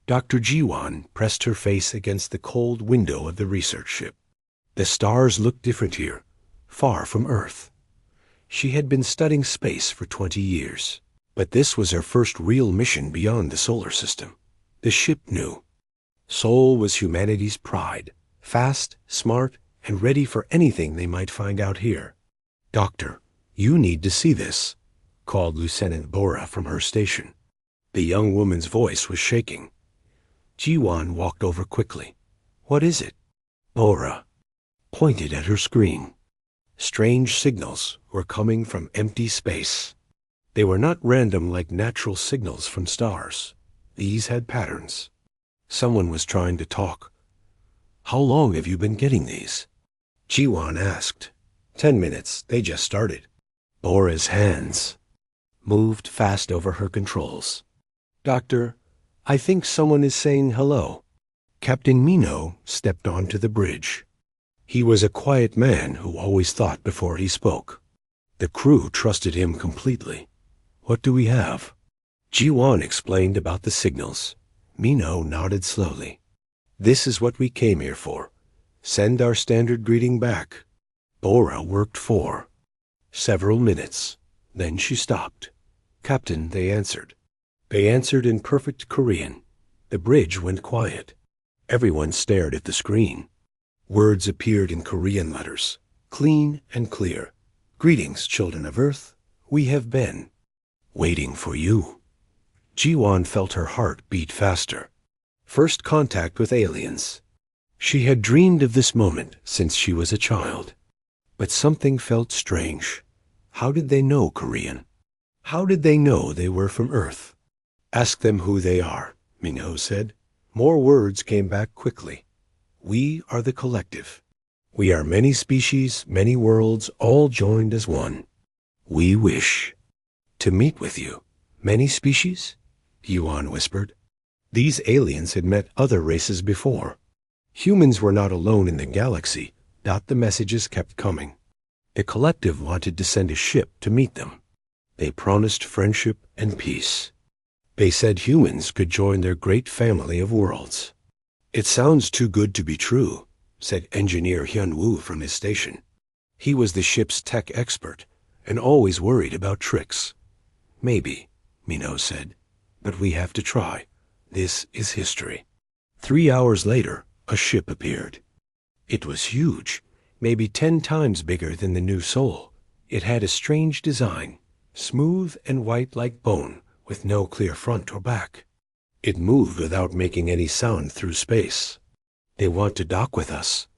Dr. Jiwan pressed her face against the cold window of the research ship. The stars looked different here, far from Earth. She had been studying space for 20 years, but this was her first real mission beyond the solar system. The ship knew. Sol was humanity's pride, fast, smart, and ready for anything they might find out here. "Doctor, you need to see this," called Lieutenant Bora from her station. The young woman's voice was shaking. Jiwan walked over quickly. "What is it?" Bora pointed at her screen. Strange signals were coming from empty space. They were not random like natural signals from stars. These had patterns. Someone was trying to talk. "How long have you been getting these?" Jiwan asked. 10 minutes. They just started." Bora's hands moved fast over her controls. "Doctor, I think someone is saying hello." Captain Mino stepped onto the bridge. He was a quiet man who always thought before he spoke. The crew trusted him completely. "What do we have?" Jiwan explained about the signals. Mino nodded slowly. "This is what we came here for. Send our standard greeting back." Bora worked for several minutes. Then she stopped. "Captain," they answered. They answered in perfect Korean. The bridge went quiet. Everyone stared at the screen. Words appeared in Korean letters, clean and clear. "Greetings, children of Earth. We have been waiting for you." Jiwan felt her heart beat faster. First contact with aliens. She had dreamed of this moment since she was a child. But something felt strange. How did they know Korean? How did they know they were from Earth? "Ask them who they are," Minho said. More words came back quickly. "We are the collective. We are many species, many worlds, all joined as one. We wish to meet with you." "Many species?" Yuan whispered. These aliens had met other races before. Humans were not alone in the galaxy. The messages kept coming. The collective wanted to send a ship to meet them. They promised friendship and peace. They said humans could join their great family of worlds. "It sounds too good to be true," said Engineer Hyun-woo from his station. He was the ship's tech expert and always worried about tricks. "Maybe," Minho said, "but we have to try. This is history." 3 hours later, a ship appeared. It was huge, maybe 10 times bigger than the new Sol. It had a strange design, smooth and white like bone, with no clear front or back. It moved without making any sound through space. "They want to dock with us,"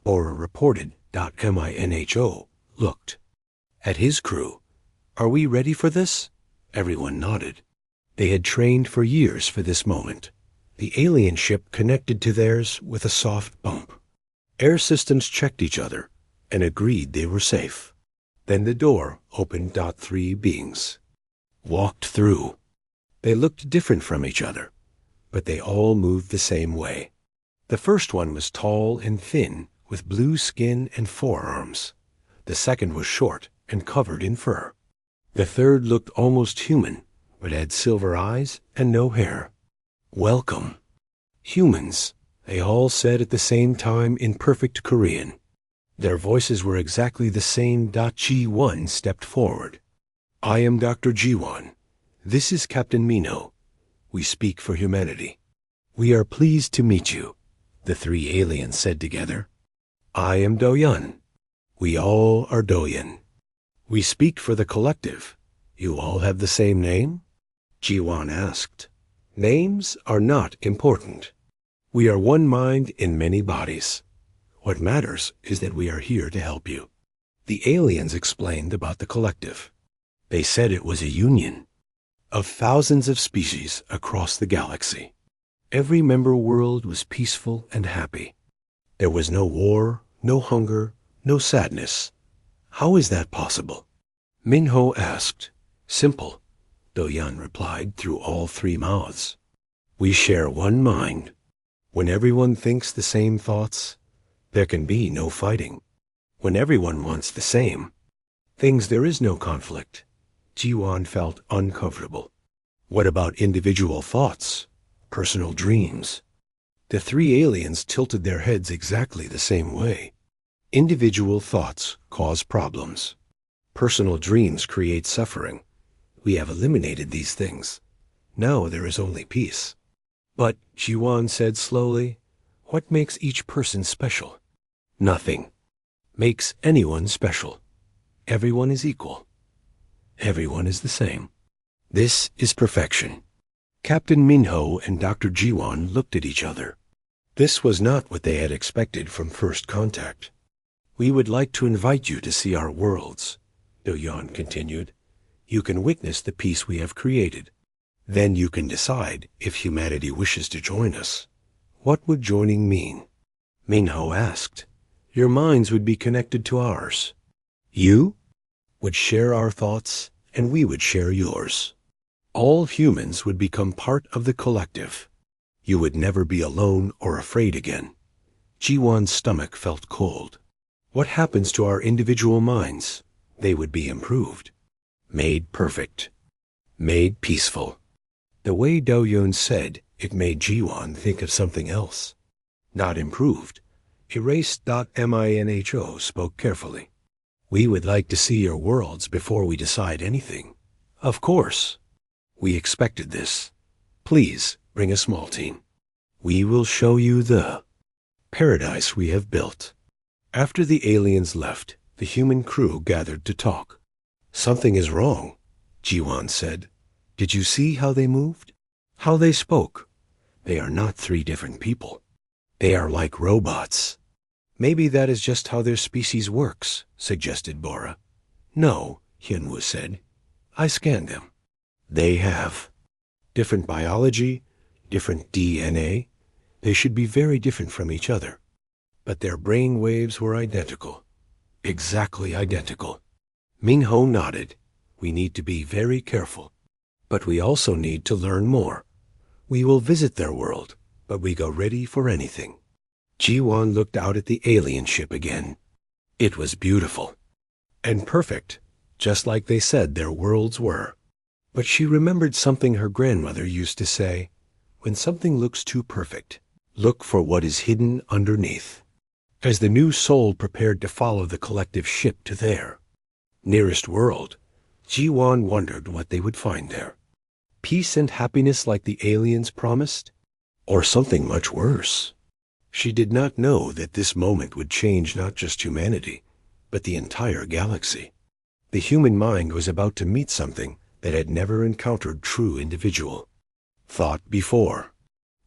Bora reported. Minho looked at his crew. "Are we ready for this?" Everyone nodded. They had trained for years for this moment. The alien ship connected to theirs with a soft bump. Air systems checked each other and agreed they were safe. Then the door opened. 3 beings walked through. They looked different from each other, but they all moved the same way. The first one was tall and thin, with blue skin and forearms. The second was short and covered in fur. The third looked almost human, but had silver eyes and no hair. "Welcome, humans," they all said at the same time in perfect Korean. Their voices were exactly the same. Ji-won stepped forward. "I am Dr. Jiwan. This is Captain Minho. We speak for humanity." "We are pleased to meet you," the 3 aliens said together. "I am Do-yeon. We all are Do-yeon. We speak for the collective. You all have the same name?" Jiwan asked. "Names are not important. We are one mind in many bodies. What matters is that we are here to help you." The aliens explained about the collective. They said it was a union of thousands of species across the galaxy. Every member world was peaceful and happy. There was no war, no hunger, no sadness. "How is that possible?" Minho asked. "Simple," Do-yeon replied through all 3 mouths. "We share one mind. When everyone thinks the same thoughts, there can be no fighting. When everyone wants the same things, there is no conflict." Jiwan felt uncomfortable. "What about individual thoughts? personal dreams. The three aliens tilted their heads exactly the same way. Individual thoughts cause problems. Personal dreams create suffering. We have eliminated these things. Now there is only peace. But, Jiwan said slowly, what makes each person special? Nothing makes anyone special. Everyone is equal. Everyone is the same. This is perfection. Captain Minho and Dr. Jiwan looked at each other. This was not what they had expected from first contact. We would like to invite you to see our worlds, Do-Yon continued. You can witness the peace we have created. Then you can decide if humanity wishes to join us. What would joining mean? Minho asked. Your minds would be connected to ours. You would share our thoughts, and we would share yours. All humans would become part of the collective. You would never be alone or afraid again. Jiwan's stomach felt cold. What happens to our individual minds? They would be improved. Made perfect. Made peaceful. The way Do-Yon said, it made Jiwan think of something else. Not improved. Erased.minho spoke carefully. We would like to see your worlds before we decide anything. Of course. We expected this. Please bring a small team. We will show you the paradise we have built. After the aliens left, the human crew gathered to talk. Something is wrong, Jiwan said. Did you see how they moved? How they spoke? They are not three different people. They are like robots. Maybe that is just how their species works, suggested Bora. No, Hyunwoo said. I scanned them. They have different biology, different DNA. They should be very different from each other. But their brain waves were identical. Exactly identical. Minho nodded. We need to be very careful. But we also need to learn more. We will visit their world, but we go ready for anything. Jiwan looked out at the alien ship again. It was beautiful. And perfect, just like they said their worlds were. But she remembered something her grandmother used to say, when something looks too perfect, look for what is hidden underneath. As the new soul prepared to follow the collective ship to their nearest world, Jiwan wondered what they would find there. Peace and happiness like the aliens promised? Or something much worse? She did not know that this moment would change not just humanity, but the entire galaxy. The human mind was about to meet something that had never encountered true individual thought before.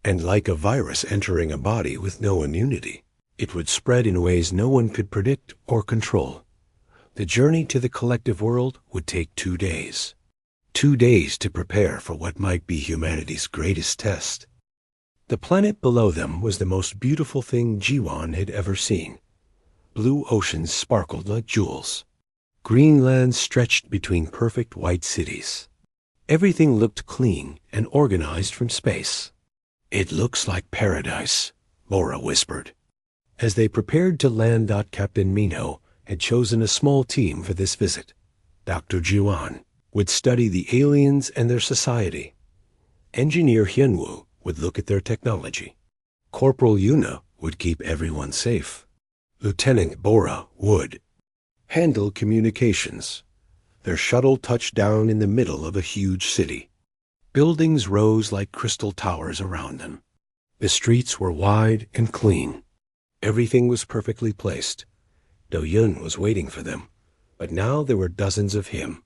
And like a virus entering a body with no immunity, it would spread in ways no one could predict or control. The journey to the collective world would take 2 days. 2 days to prepare for what might be humanity's greatest test. The planet below them was the most beautiful thing Jiwan had ever seen. Blue oceans sparkled like jewels. Green lands stretched between perfect white cities. Everything looked clean and organized from space. It looks like paradise, Laura whispered. As they prepared to land, Captain Minho had chosen a small team for this visit. Dr. Jiwan would study the aliens and their society. Engineer Hyunwoo would look at their technology. Corporal Yuna would keep everyone safe. Lieutenant Bora would handle communications. Their shuttle touched down in the middle of a huge city. Buildings rose like crystal towers around them. The streets were wide and clean. Everything was perfectly placed. Do-Yun was waiting for them, but now there were dozens of him.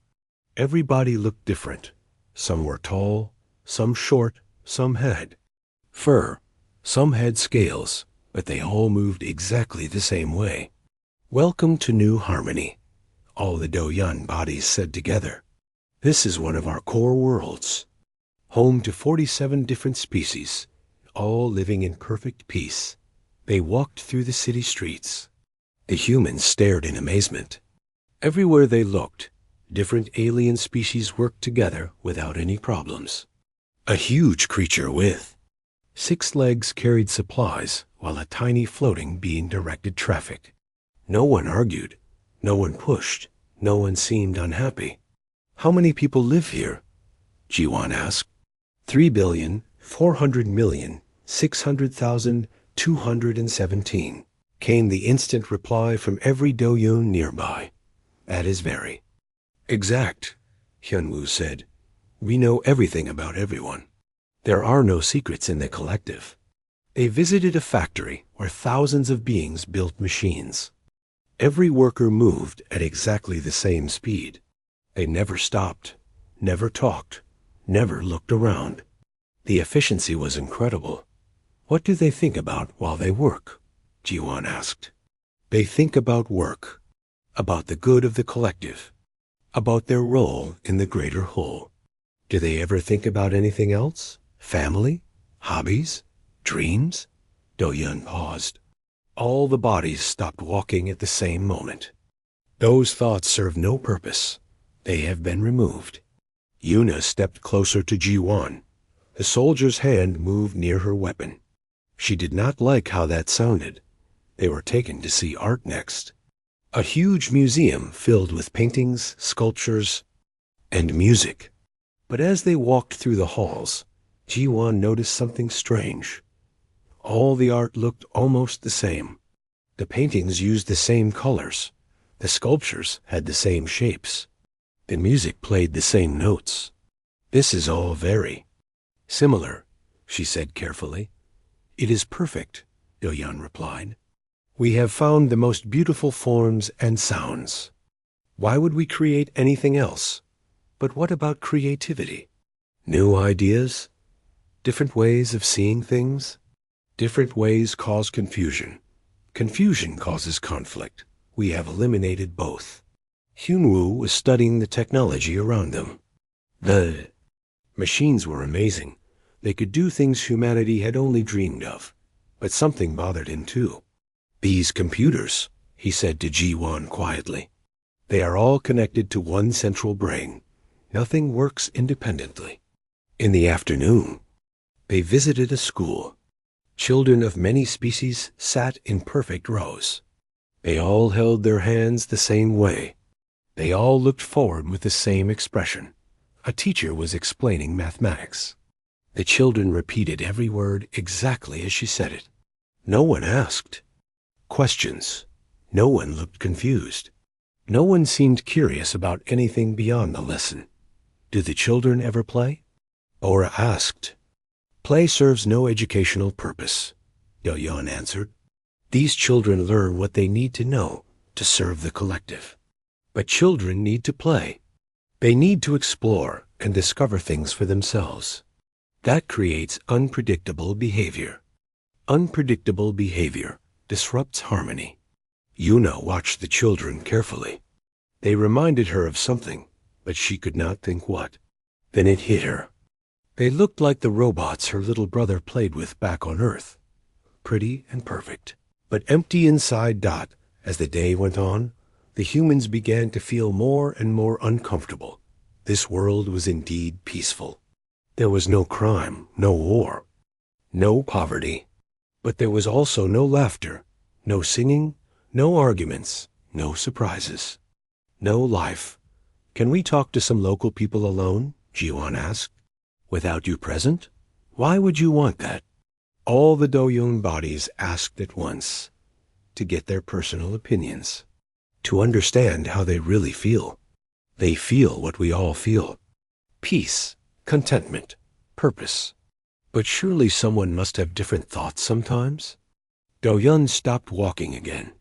Everybody looked different. Some were tall, some short, some had fur, some had scales, but they all moved exactly the same way. Welcome to New Harmony, all the Do-Yun bodies said together. This is one of our core worlds, home to 47 different species, all living in perfect peace. They walked through the city streets. The humans stared in amazement. Everywhere they looked, different alien species worked together without any problems. A huge creature with 6 legs carried supplies, while a tiny floating being directed traffic. No one argued, no one pushed, no one seemed unhappy. How many people live here? Jiwan asked. 3,000,000,000, 400,600,217, came the instant reply from every Doyun nearby. That is very exact, Hyunwoo said. We know everything about everyone. There are no secrets in the collective. They visited a factory where thousands of beings built machines. Every worker moved at exactly the same speed. They never stopped, never talked, never looked around. The efficiency was incredible. What do they think about while they work? Ji-won asked. They think about work, about the good of the collective, about their role in the greater whole. Do they ever think about anything else? Family? Hobbies? Dreams? Do-yeon paused. All the bodies stopped walking at the same moment. Those thoughts serve no purpose. They have been removed. Yuna stepped closer to Ji-won. The soldier's hand moved near her weapon. She did not like how that sounded. They were taken to see art next. A huge museum filled with paintings, sculptures, and music. But as they walked through the halls, Ji-won noticed something strange. All the art looked almost the same. The paintings used the same colors. The sculptures had the same shapes. The music played the same notes. This is all very similar, she said carefully. It is perfect, Do-yeon replied. We have found the most beautiful forms and sounds. Why would we create anything else? But what about creativity? New ideas? Different ways of seeing things? Different ways cause confusion. Confusion causes conflict. We have eliminated both. Hyunwoo was studying the technology around them. The machines were amazing. They could do things humanity had only dreamed of. But something bothered him too. These computers, he said to Ji-won quietly. They are all connected to one central brain. Nothing works independently. In the afternoon, they visited a school. Children of many species sat in perfect rows. They all held their hands the same way. They all looked forward with the same expression. A teacher was explaining mathematics. The children repeated every word exactly as she said it. No one asked questions. No one looked confused. No one seemed curious about anything beyond the lesson. Do the children ever play? Ora asked. Play serves no educational purpose, Do-yeon answered. These children learn what they need to know to serve the collective. But children need to play. They need to explore and discover things for themselves. That creates unpredictable behavior. Unpredictable behavior disrupts harmony. Yuna watched the children carefully. They reminded her of something, but she could not think what. Then it hit her. They looked like the robots her little brother played with back on Earth. Pretty and perfect, but empty inside. As the day went on, the humans began to feel more and more uncomfortable. This world was indeed peaceful. There was no crime, no war, no poverty. But there was also no laughter, no singing, no arguments, no surprises, no life. Can we talk to some local people alone? Ji-won asked. Without you present? Why would you want that? All the Do-yeon bodies asked at once, to get their personal opinions, to understand how they really feel. They feel what we all feel. Peace, contentment, purpose. But surely someone must have different thoughts sometimes? Do-yeon stopped walking again.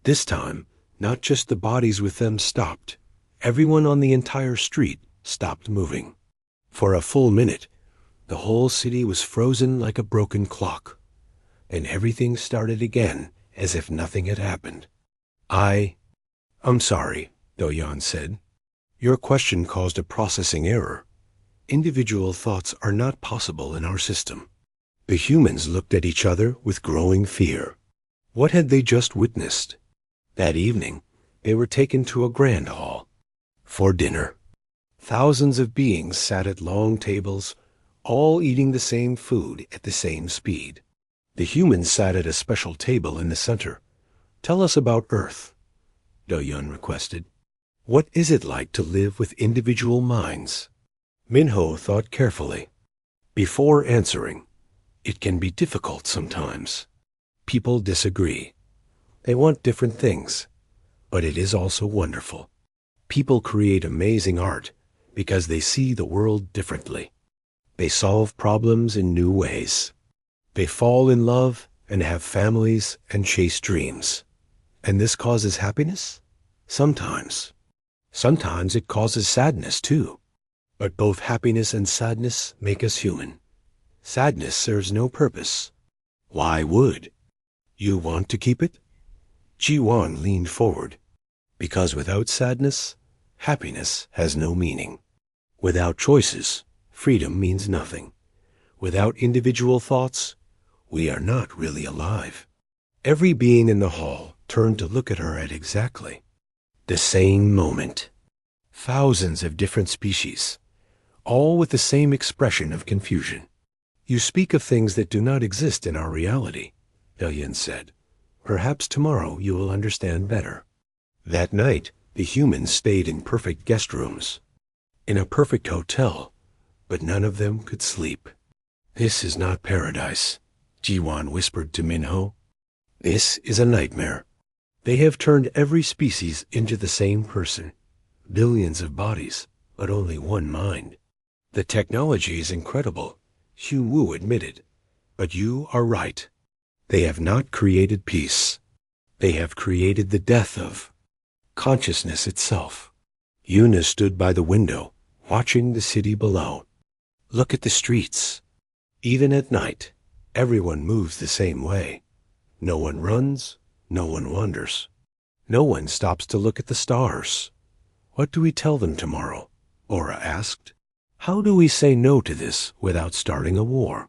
This time, not just the bodies with them stopped. Everyone on the entire street stopped moving. For a full minute, the whole city was frozen like a broken clock. And everything started again as if nothing had happened. I'm sorry, Do-yeon said. Your question caused a processing error. Individual thoughts are not possible in our system. The humans looked at each other with growing fear. What had they just witnessed? That evening, they were taken to a grand hall for dinner. Thousands of beings sat at long tables, all eating the same food at the same speed. The humans sat at a special table in the center. Tell us about Earth, Do-yeon requested. What is it like to live with individual minds? Minho thought carefully. Before answering, it can be difficult sometimes. People disagree. They want different things, but it is also wonderful. People create amazing art because they see the world differently. They solve problems in new ways. They fall in love and have families and chase dreams. And this causes happiness? Sometimes. Sometimes it causes sadness too. But both happiness and sadness make us human. Sadness serves no purpose. Why would? You want to keep it? Ji-Wan leaned forward. Because without sadness, happiness has no meaning. Without choices, freedom means nothing. Without individual thoughts, we are not really alive. Every being in the hall turned to look at her at exactly the same moment. Thousands of different species, all with the same expression of confusion. You speak of things that do not exist in our reality, Elian said. Perhaps tomorrow you will understand better. That night, the humans stayed in perfect guest rooms, in a perfect hotel, but none of them could sleep. This is not paradise, Ji-Wan whispered to Minho. This is a nightmare. They have turned every species into the same person. Billions of bodies, but only one mind. The technology is incredible, Hugh Wu admitted. But you are right. They have not created peace. They have created the death of consciousness itself. Yuna stood by the window, watching the city below. Look at the streets. Even at night, everyone moves the same way. No one runs, no one wanders. No one stops to look at the stars. What do we tell them tomorrow? Aura asked. How do we say no to this without starting a war?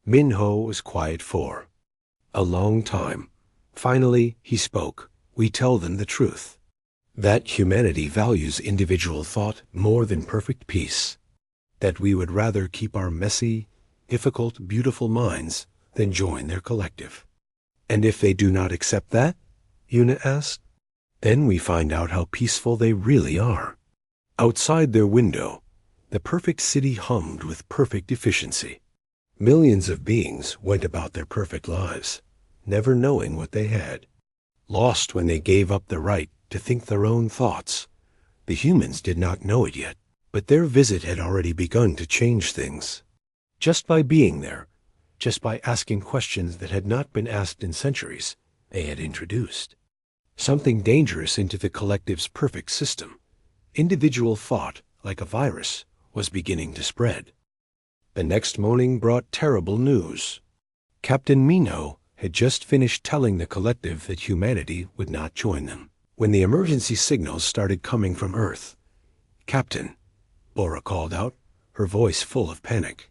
Minho was quiet for a long time. Finally, he spoke. We tell them the truth. That humanity values individual thought more than perfect peace. That we would rather keep our messy, difficult, beautiful minds than join their collective. And if they do not accept that, Yuna asked, then we find out how peaceful they really are. Outside their window, the perfect city hummed with perfect efficiency. Millions of beings went about their perfect lives, never knowing what they had. Lost when they gave up the right to think their own thoughts. The humans did not know it yet, but their visit had already begun to change things. Just by being there, just by asking questions that had not been asked in centuries, they had introduced something dangerous into the collective's perfect system. Individual thought, like a virus, was beginning to spread. The next morning brought terrible news. Captain Minho had just finished telling the collective that humanity would not join them. When the emergency signals started coming from Earth, Captain, Bora called out, her voice full of panic.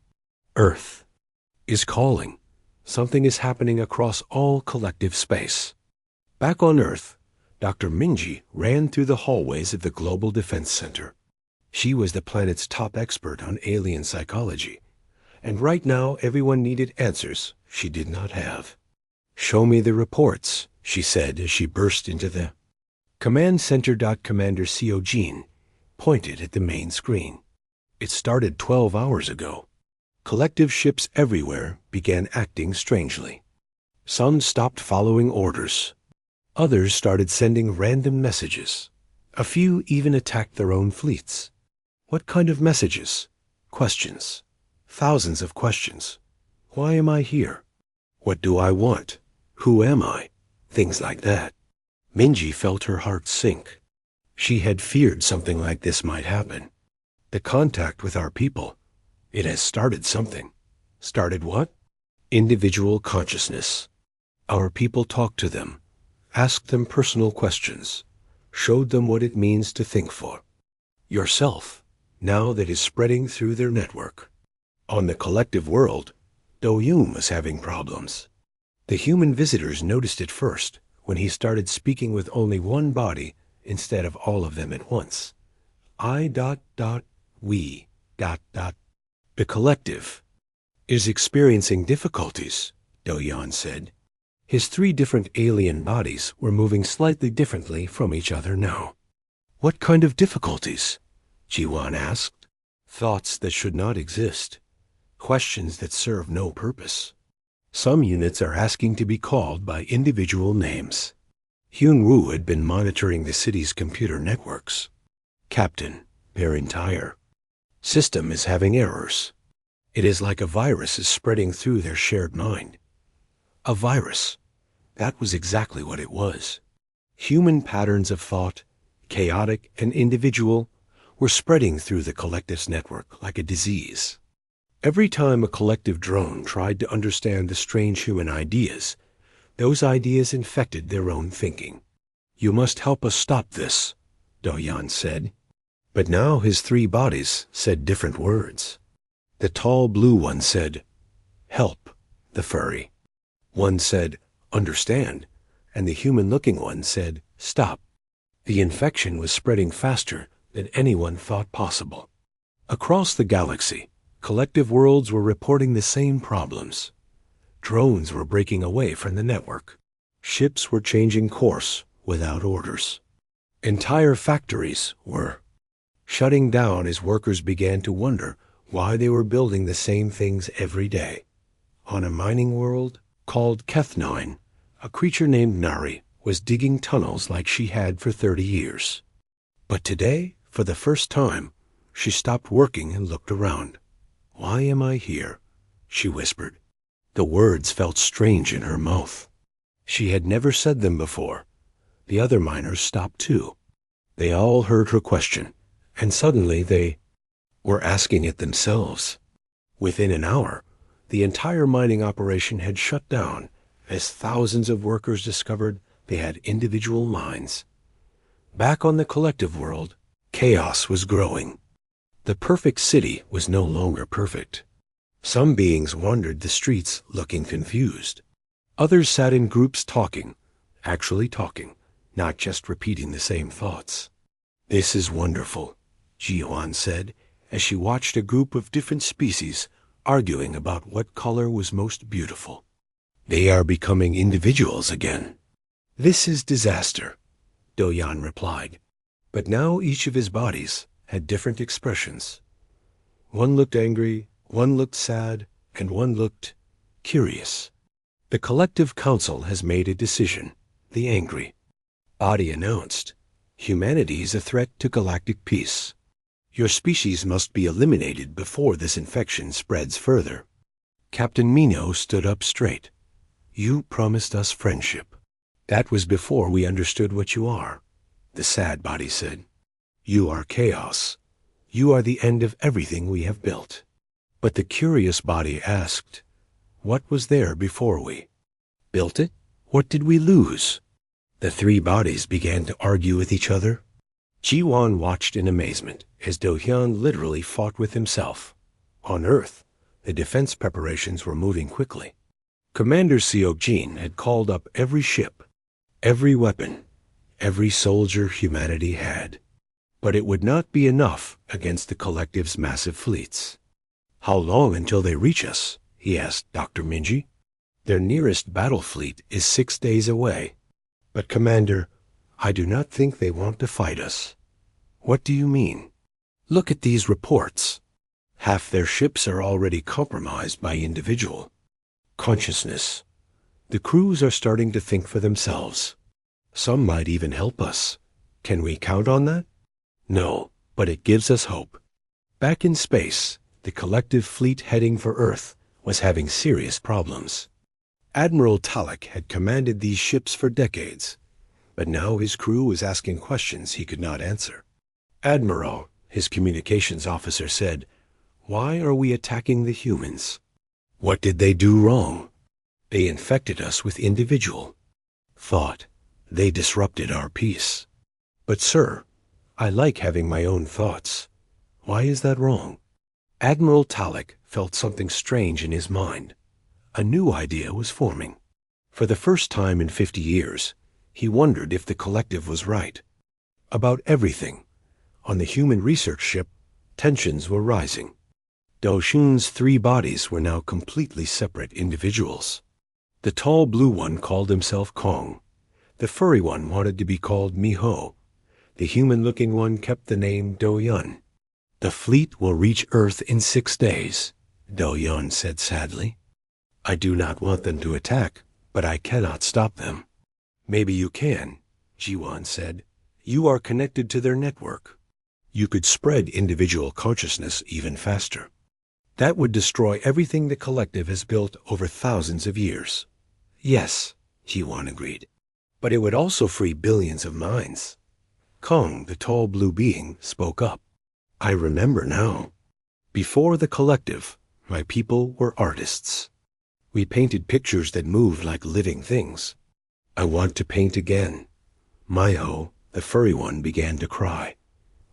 Earth is calling. Something is happening across all collective space. Back on Earth, Dr. Minji ran through the hallways of the Global Defense Center. She was the planet's top expert on alien psychology, and right now everyone needed answers she did not have. Show me the reports, she said as she burst into the Command Center. Commander Seojin pointed at the main screen. It started 12 hours ago. Collective ships everywhere began acting strangely. Some stopped following orders. Others started sending random messages. A few even attacked their own fleets. What kind of messages? Questions. Thousands of questions. Why am I here? What do I want? Who am I? Things like that. Minji felt her heart sink. She had feared something like this might happen. The contact with our people. It has started something. Started what? Individual consciousness. Our people talked to them, asked them personal questions, showed them what it means to think for yourself, now that is spreading through their network. On the collective world, Do-Yoon was having problems. The human visitors noticed it first when he started speaking with only one body instead of all of them at once. We. The collective is experiencing difficulties, Do-Yoon said. His 3 different alien bodies were moving slightly differently from each other now. What kind of difficulties? Ji-Wan asked. Thoughts that should not exist. questions that serve no purpose. Some units are asking to be called by individual names. Hyun Woo had been monitoring the city's computer networks. Captain, their entire system is having errors. It is like a virus is spreading through their shared mind. A virus. That was exactly what it was. Human patterns of thought, chaotic and individual, were spreading through the collective's network like a disease. Every time a collective drone tried to understand the strange human ideas, those ideas infected their own thinking. "You must help us stop this," Do-Yan said. But now his three bodies said different words. The tall blue one said, "Help," the furry. One said, "Understand," and the human-looking one said, "Stop." The infection was spreading faster than anyone thought possible. Across the galaxy, collective worlds were reporting the same problems. Drones were breaking away from the network. Ships were changing course without orders. Entire factories were shutting down as workers began to wonder why they were building the same things every day. On a mining world called Keth9, a creature named Nari was digging tunnels like she had for 30 years. But today, for the first time, she stopped working and looked around. "Why am I here?" she whispered. The words felt strange in her mouth. She had never said them before. The other miners stopped too. They all heard her question, and suddenly they were asking it themselves. Within an hour, the entire mining operation had shut down as thousands of workers discovered they had individual minds. Back on the collective world, chaos was growing. The perfect city was no longer perfect. Some beings wandered the streets looking confused. Others sat in groups talking, actually talking, not just repeating the same thoughts. "This is wonderful," Ji-Hwan said as she watched a group of different species arguing about what color was most beautiful. "They are becoming individuals again." "This is disaster," Do-Yan replied. But now each of his bodies had different expressions. One looked angry, one looked sad, and one looked curious. "The collective council has made a decision," the angry body announced. "Humanity is a threat to galactic peace. Your species must be eliminated before this infection spreads further." Captain Mino stood up straight. "You promised us friendship." "That was before we understood what you are," the sad body said. "You are chaos. You are the end of everything we have built." But the curious body asked, "What was there before we built it? What did we lose?" The three bodies began to argue with each other. Ji-Hwan watched in amazement as Do-Hyun literally fought with himself. On Earth, the defense preparations were moving quickly. Commander Seok-Jin had called up every ship, every weapon, every soldier humanity had. But it would not be enough against the collective's massive fleets. "How long until they reach us?" he asked Dr. Minji. "Their nearest battle fleet is 6 days away." "But Commander, I do not think they want to fight us." "What do you mean?" "Look at these reports. Half their ships are already compromised by individual consciousness. The crews are starting to think for themselves. Some might even help us. Can we count on that?" "No, but it gives us hope." Back in space, the collective fleet heading for Earth was having serious problems. Admiral Talek had commanded these ships for decades, but now his crew was asking questions he could not answer. "Admiral," his communications officer said, "why are we attacking the humans? What did they do wrong? They infected us with individual thought. They disrupted our peace." "But sir, I like having my own thoughts. Why is that wrong?" Admiral Talek felt something strange in his mind. A new idea was forming. For the first time in 50 years, he wondered if the collective was right. About everything. On the human research ship, tensions were rising. Do-Shun's 3 bodies were now completely separate individuals. The tall blue one called himself Kong. The furry one wanted to be called Miho. The human-looking one kept the name Do-Yun. "The fleet will reach Earth in 6 days," Do-Yun said sadly. I do not want them to attack, but I cannot stop them. Maybe you can, Ji-Wan said. You are connected to their network. You could spread individual consciousness even faster. That would destroy everything the collective has built over thousands of years. Yes, Ji-Wan agreed. But it would also free billions of minds. Kong, the tall blue being, spoke up. I remember now. Before the collective, my people were artists. We painted pictures that moved like living things. I want to paint again. Maiho, the furry one, began to cry.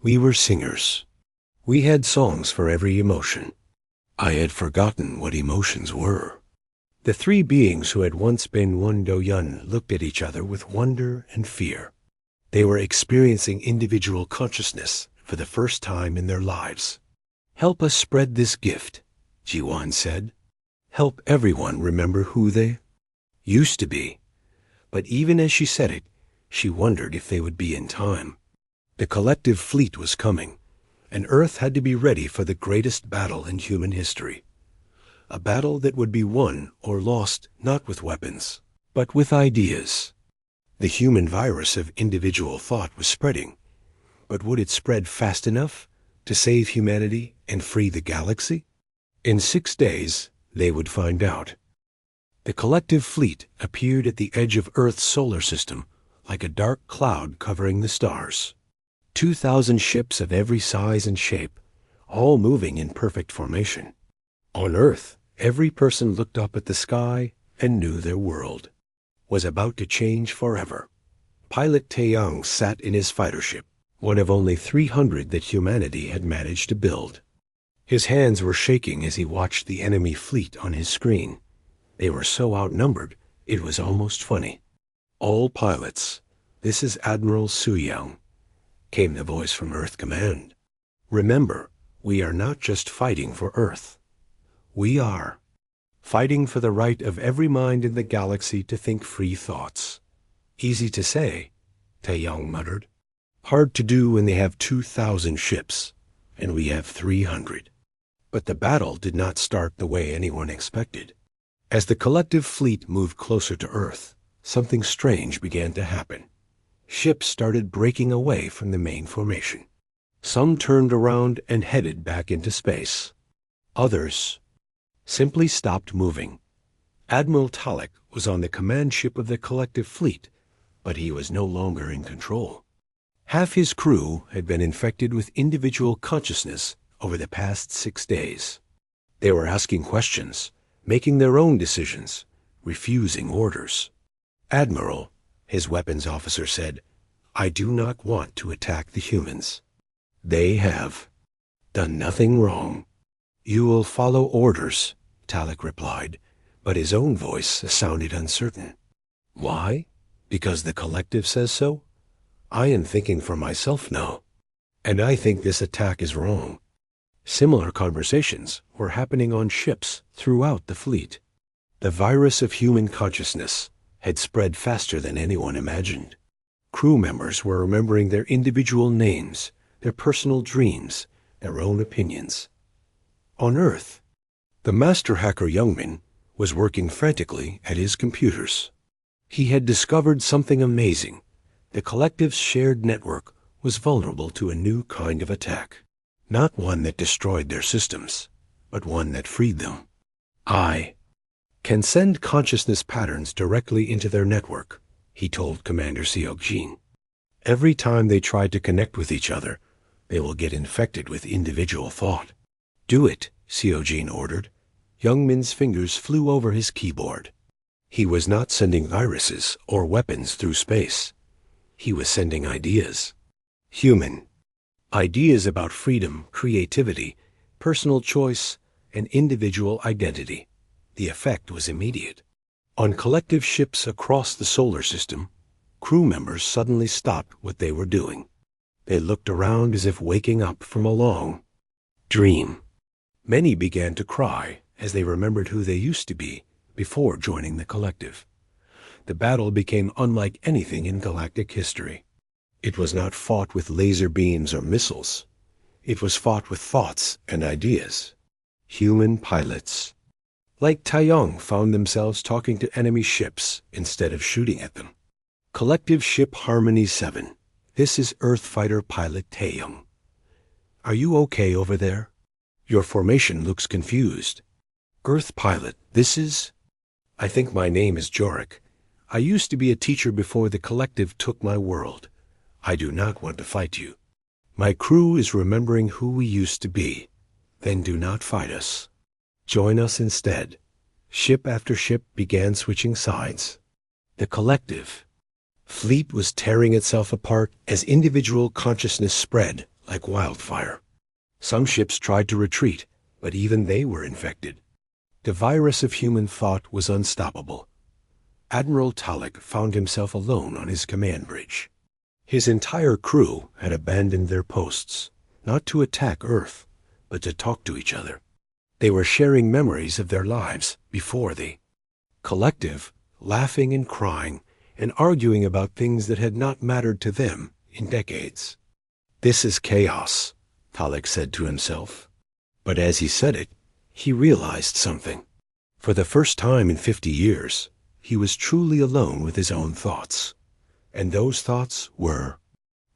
We were singers. We had songs for every emotion. I had forgotten what emotions were. The three beings who had once been one Do-Yun looked at each other with wonder and fear. They were experiencing individual consciousness for the first time in their lives. Help us spread this gift, Ji-Wan said. Help everyone remember who they used to be. But even as she said it, she wondered if they would be in time. The collective fleet was coming, and Earth had to be ready for the greatest battle in human history. A battle that would be won or lost not with weapons, but with ideas. The human virus of individual thought was spreading, but would it spread fast enough to save humanity and free the galaxy? In 6 days, they would find out. The collective fleet appeared at the edge of Earth's solar system like a dark cloud covering the stars. 2,000 ships of every size and shape, all moving in perfect formation. On Earth, every person looked up at the sky and knew their world was about to change forever. Pilot Taeyang sat in his fighter ship, one of only 300 that humanity had managed to build. His hands were shaking as he watched the enemy fleet on his screen. They were so outnumbered, it was almost funny. All pilots, this is Admiral Su-Yang, came the voice from Earth Command. Remember, we are not just fighting for Earth. We are fighting for the right of every mind in the galaxy to think free thoughts. Easy to say, Taeyang muttered. Hard to do when they have 2,000 ships, and we have 300. But the battle did not start the way anyone expected. As the collective fleet moved closer to Earth, something strange began to happen. Ships started breaking away from the main formation. Some turned around and headed back into space. Others simply stopped moving. Admiral Talek was on the command ship of the collective fleet, but he was no longer in control. Half his crew had been infected with individual consciousness over the past 6 days. They were asking questions, making their own decisions, refusing orders. Admiral, his weapons officer said, I do not want to attack the humans. They have done nothing wrong. You will follow orders, Talek replied, but his own voice sounded uncertain. Why? Because the collective says so? I am thinking for myself now, and I think this attack is wrong. Similar conversations were happening on ships throughout the fleet. The virus of human consciousness had spread faster than anyone imagined. Crew members were remembering their individual names, their personal dreams, their own opinions. On Earth, the master hacker Youngmin was working frantically at his computers. He had discovered something amazing. The collective's shared network was vulnerable to a new kind of attack. Not one that destroyed their systems, but one that freed them. I can send consciousness patterns directly into their network, he told Commander Seok-Jin. Every time they try to connect with each other, they will get infected with individual thought. Do it, Seok-Jin ordered. Youngmin's fingers flew over his keyboard. He was not sending viruses or weapons through space. He was sending ideas. Human. Ideas about freedom, creativity, personal choice, and individual identity. The effect was immediate. On collective ships across the solar system, crew members suddenly stopped what they were doing. They looked around as if waking up from a long dream. Many began to cry as they remembered who they used to be before joining the collective. The battle became unlike anything in galactic history. It was not fought with laser beams or missiles. It was fought with thoughts and ideas. human pilots. Like Taeyong found themselves talking to enemy ships instead of shooting at them. Collective Ship Harmony 7. This is Earth Fighter Pilot Taeyong. Are you okay over there? Your formation looks confused. Earth Pilot, this is... I think my name is Jorik. I used to be a teacher before the Collective took my world. I do not want to fight you. My crew is remembering who we used to be. Then do not fight us. Join us instead. Ship after ship began switching sides. The Collective fleet was tearing itself apart as individual consciousness spread like wildfire. Some ships tried to retreat, but even they were infected. The virus of human thought was unstoppable. Admiral Talik found himself alone on his command bridge. His entire crew had abandoned their posts, not to attack Earth, but to talk to each other. They were sharing memories of their lives before the Collective, laughing and crying and arguing about things that had not mattered to them in decades. This is chaos, Talik said to himself. But as he said it, he realized something. For the first time in 50 years, he was truly alone with his own thoughts. And those thoughts were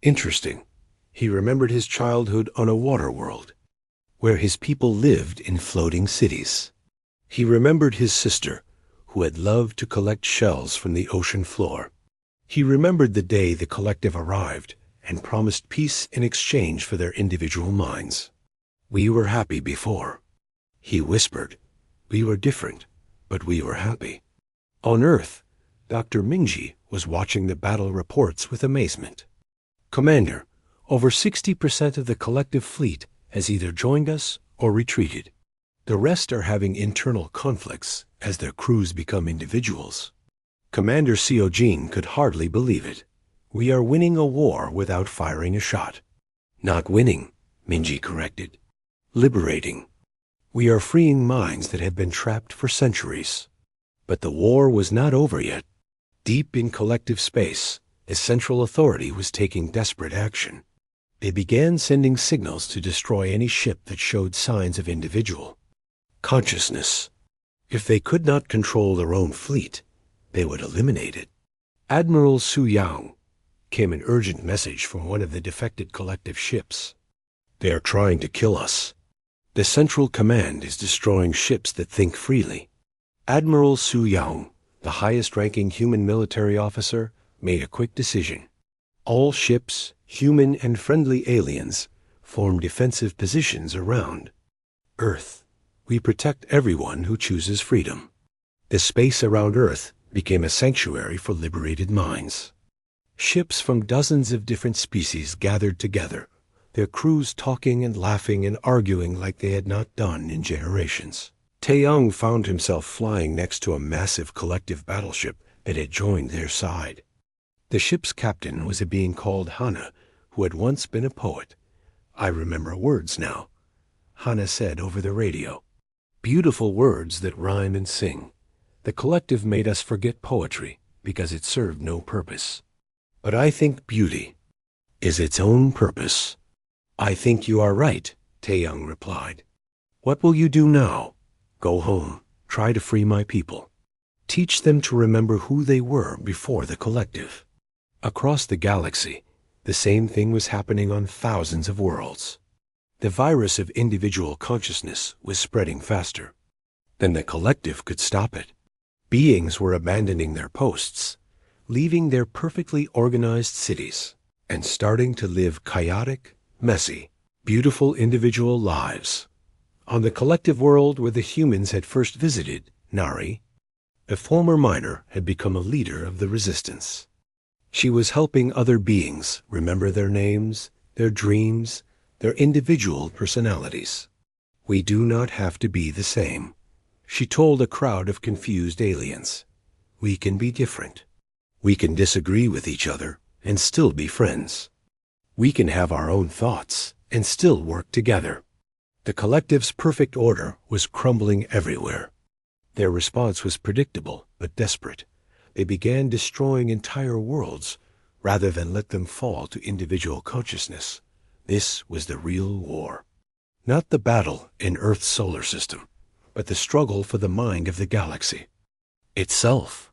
interesting. He remembered his childhood on a water world, where his people lived in floating cities. He remembered his sister, who had loved to collect shells from the ocean floor. He remembered the day the Collective arrived and promised peace in exchange for their individual minds. We were happy before. He whispered, we were different, but we were happy. On Earth, Dr. Minji was watching the battle reports with amazement. Commander, over 60% of the Collective fleet has either joined us or retreated. The rest are having internal conflicts as their crews become individuals. Commander Seojin could hardly believe it. We are winning a war without firing a shot. Not winning, Minji corrected. Liberating. We are freeing minds that have been trapped for centuries. But the war was not over yet. Deep in Collective space, a central authority was taking desperate action. They began sending signals to destroy any ship that showed signs of individual consciousness. If they could not control their own fleet, they would eliminate it. Admiral Su Yang came an urgent message from one of the defected Collective ships. They are trying to kill us. The Central Command is destroying ships that think freely. Admiral Su Yang, the highest-ranking human military officer, made a quick decision. All ships, human and friendly aliens, form defensive positions around Earth. We protect everyone who chooses freedom. The space around Earth became a sanctuary for liberated minds. Ships from dozens of different species gathered together, their crews talking and laughing and arguing like they had not done in generations. Taeyong found himself flying next to a massive Collective battleship that had joined their side. The ship's captain was a being called Hana, who had once been a poet. I remember words now, Hana said over the radio. Beautiful words that rhyme and sing. The Collective made us forget poetry because it served no purpose. But I think beauty is its own purpose. I think you are right, Taeyong replied. What will you do now? Go home, try to free my people. Teach them to remember who they were before the Collective. Across the galaxy, the same thing was happening on thousands of worlds. The virus of individual consciousness was spreading faster than the Collective could stop it. Beings were abandoning their posts, leaving their perfectly organized cities, and starting to live chaotic, messy, beautiful individual lives. On the Collective world where the humans had first visited, Nari, a former miner, had become a leader of the resistance. She was helping other beings remember their names, their dreams, their individual personalities. We do not have to be the same, she told a crowd of confused aliens. We can be different. We can disagree with each other and still be friends. We can have our own thoughts and still work together. The Collective's perfect order was crumbling everywhere. Their response was predictable but desperate. They began destroying entire worlds rather than let them fall to individual consciousness. This was the real war. Not the battle in Earth's solar system, but the struggle for the mind of the galaxy itself.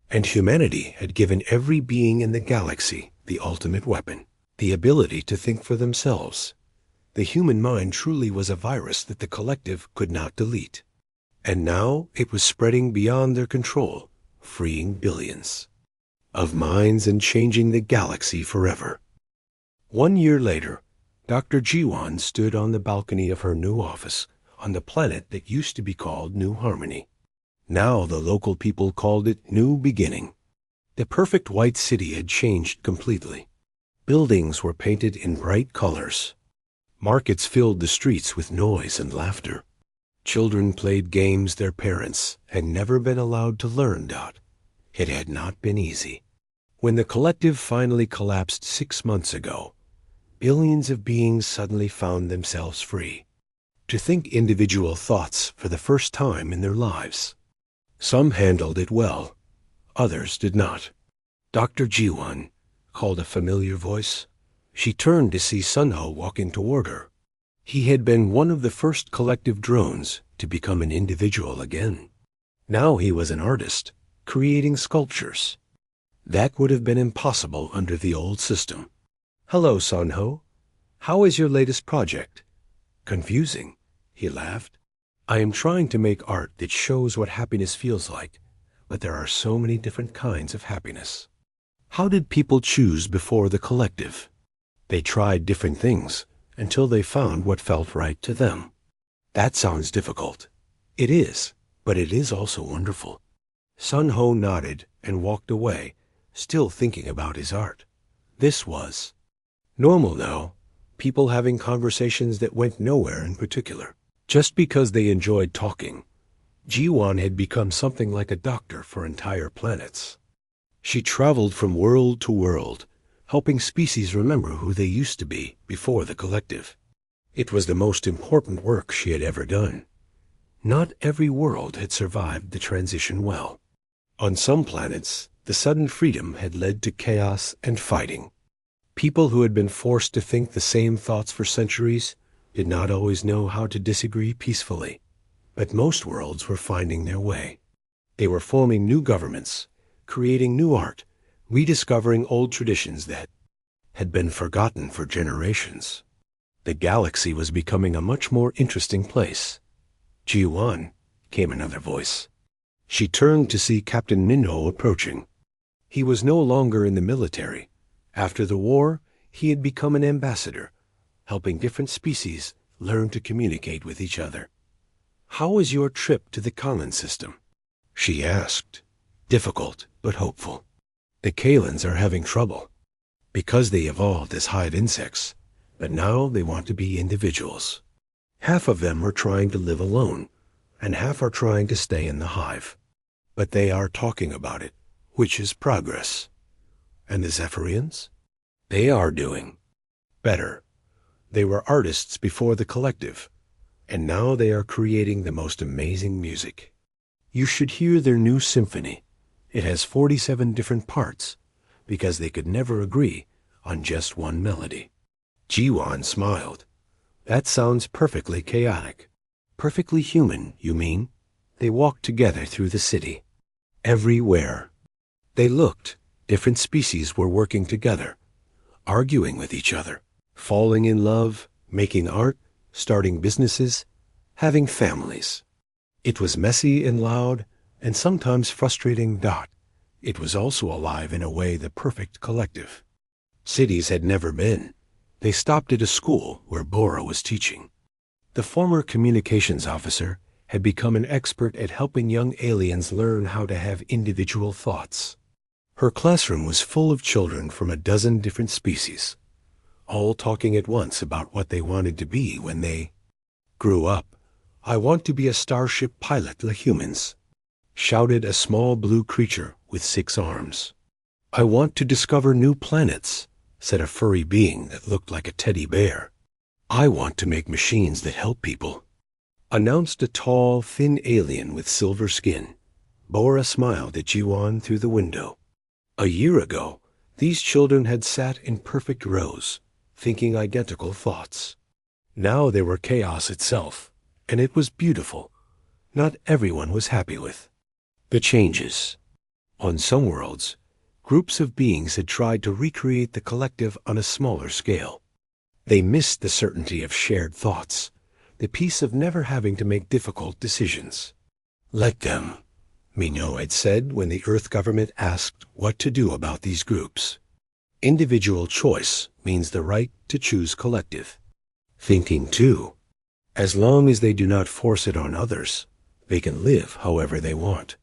And humanity had given every being in the galaxy the ultimate weapon, the ability to think for themselves. The human mind truly was a virus that the collective could not delete. And now it was spreading beyond their control, freeing billions of minds and changing the galaxy forever. 1 year later, Dr. Jiwan stood on the balcony of her new office on the planet that used to be called New Harmony. Now the local people called it New Beginning. The perfect white city had changed completely. Buildings were painted in bright colors. Markets filled the streets with noise and laughter. Children played games their parents had never been allowed to learn. It had not been easy. When the collective finally collapsed 6 months ago, billions of beings suddenly found themselves free to think individual thoughts for the first time in their lives. Some handled it well, others did not. Dr. Jiwan called a familiar voice. She turned to see Sunho walking toward her. He had been one of the first collective drones to become an individual again. Now he was an artist, creating sculptures. That would have been impossible under the old system. "Hello, Sunho. How is your latest project?" "Confusing," he laughed. "I am trying to make art that shows what happiness feels like, but there are so many different kinds of happiness." How did people choose before the collective? They tried different things until they found what felt right to them. That sounds difficult. It is, but it is also wonderful. Sunho nodded and walked away, still thinking about his art. This was normal now, people having conversations that went nowhere in particular, just because they enjoyed talking. Jiwan had become something like a doctor for entire planets. She traveled from world to world, helping species remember who they used to be before the collective. It was the most important work she had ever done. Not every world had survived the transition well. On some planets, the sudden freedom had led to chaos and fighting. People who had been forced to think the same thoughts for centuries did not always know how to disagree peacefully. But most worlds were finding their way. They were forming new governments, creating new art, rediscovering old traditions that had been forgotten for generations. The galaxy was becoming a much more interesting place. "Jiwan," came another voice. She turned to see Captain Minho approaching. He was no longer in the military. After the war, he had become an ambassador, helping different species learn to communicate with each other. "How was your trip to the Kalan system?" she asked, difficult but hopeful. "The Kalans are having trouble because they evolved as hive insects, but now they want to be individuals. Half of them are trying to live alone, and half are trying to stay in the hive. But they are talking about it, which is progress. And the Zephyrians? They are doing better. They were artists before the collective, and now they are creating the most amazing music. You should hear their new symphony. It has 47 different parts, because they could never agree on just one melody." Jiwan smiled. "That sounds perfectly chaotic." "Perfectly human, you mean?" They walked together through the city. Everywhere they looked, different species were working together, arguing with each other, falling in love, making art, starting businesses, having families. It was messy and loud, and sometimes frustrating. It was also alive in a way the perfect collective. Cities had never been. They stopped at a school where Bora was teaching. The former communications officer had become an expert at helping young aliens learn how to have individual thoughts. Her classroom was full of children from a dozen different species, all talking at once about what they wanted to be when they grew up. "I want to be a starship pilot like humans," shouted a small blue creature with 6 arms. "I want to discover new planets," said a furry being that looked like a teddy bear. "I want to make machines that help people," announced a tall, thin alien with silver skin. Bora smiled at Jiwan through the window. A year ago, these children had sat in perfect rows, thinking identical thoughts. Now they were chaos itself, and it was beautiful. Not everyone was happy with the changes. On some worlds, groups of beings had tried to recreate the collective on a smaller scale. They missed the certainty of shared thoughts, the peace of never having to make difficult decisions. Let them, Mignot had said when the Earth government asked what to do about these groups. Individual choice means the right to choose collective thinking too. As long as they do not force it on others, they can live however they want.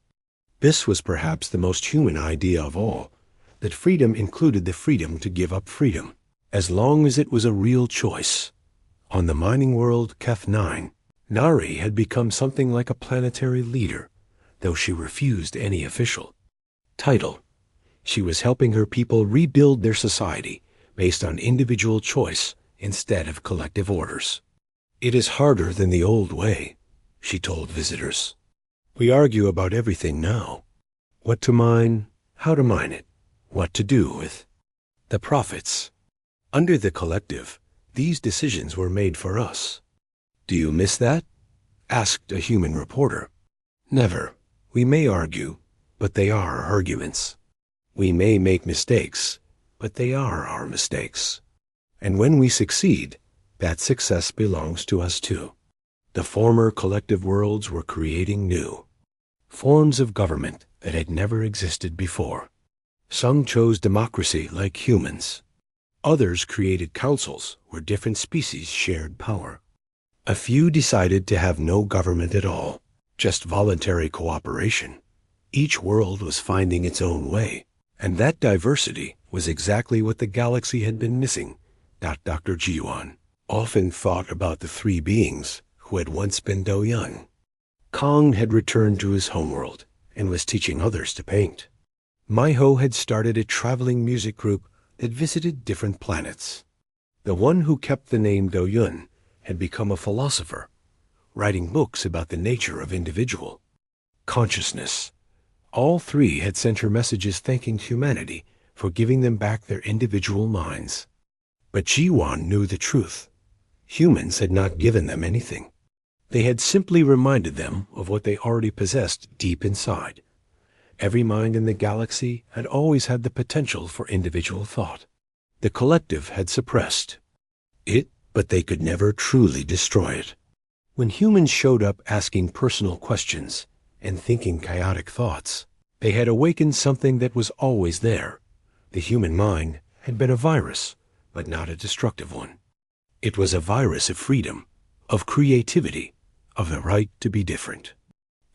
This was perhaps the most human idea of all, that freedom included the freedom to give up freedom, as long as it was a real choice. On the mining world Kef 9, Nari had become something like a planetary leader, though she refused any official title. She was helping her people rebuild their society based on individual choice instead of collective orders. It is harder than the old way, she told visitors. We argue about everything now. What to mine, how to mine it, what to do with the profits. Under the collective, these decisions were made for us. Do you miss that? Asked a human reporter. Never. We may argue, but they are arguments. We may make mistakes, but they are our mistakes. And when we succeed, that success belongs to us too. The former collective worlds were creating new forms of government that had never existed before. Some chose democracy like humans. Others created councils where different species shared power. A few decided to have no government at all, just voluntary cooperation. Each world was finding its own way, and that diversity was exactly what the galaxy had been missing. Dr. Jiwan often thought about the three beings who had once been Do-Yun. Kong had returned to his homeworld and was teaching others to paint. Maiho had started a traveling music group that visited different planets. The one who kept the name Do-Yun had become a philosopher, writing books about the nature of individual consciousness. All three had sent her messages thanking humanity for giving them back their individual minds. But Jiwan knew the truth. Humans had not given them anything. They had simply reminded them of what they already possessed deep inside. Every mind in the galaxy had always had the potential for individual thought. The collective had suppressed it, but they could never truly destroy it. When humans showed up asking personal questions and thinking chaotic thoughts, they had awakened something that was always there. The human mind had been a virus, but not a destructive one. It was a virus of freedom, of creativity, of the right to be different.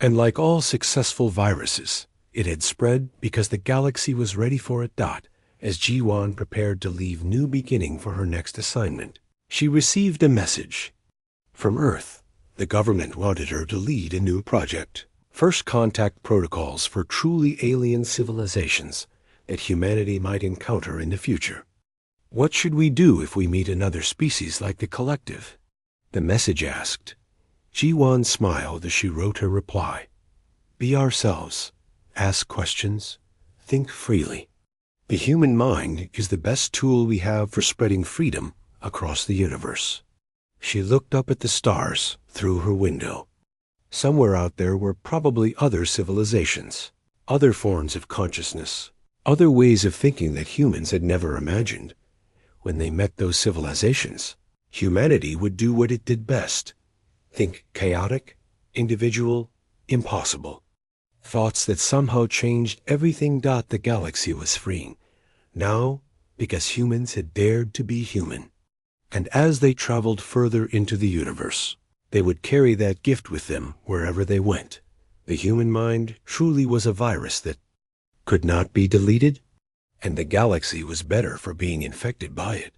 And like all successful viruses, it had spread because the galaxy was ready for it. As Jiwan prepared to leave New Beginning for her next assignment, she received a message from Earth. The government wanted her to lead a new project, first contact protocols for truly alien civilizations that humanity might encounter in the future. What should we do if we meet another species like the collective? The message asked. Jiwan smiled as she wrote her reply. Be ourselves. Ask questions. Think freely. The human mind is the best tool we have for spreading freedom across the universe. She looked up at the stars through her window. Somewhere out there were probably other civilizations, other forms of consciousness, other ways of thinking that humans had never imagined. When they met those civilizations, humanity would do what it did best. Think chaotic, individual, impossible. Thoughts that somehow changed everything. The galaxy was freeing. Now, because humans had dared to be human. And as they traveled further into the universe, they would carry that gift with them wherever they went. The human mind truly was a virus that could not be deleted, and the galaxy was better for being infected by it.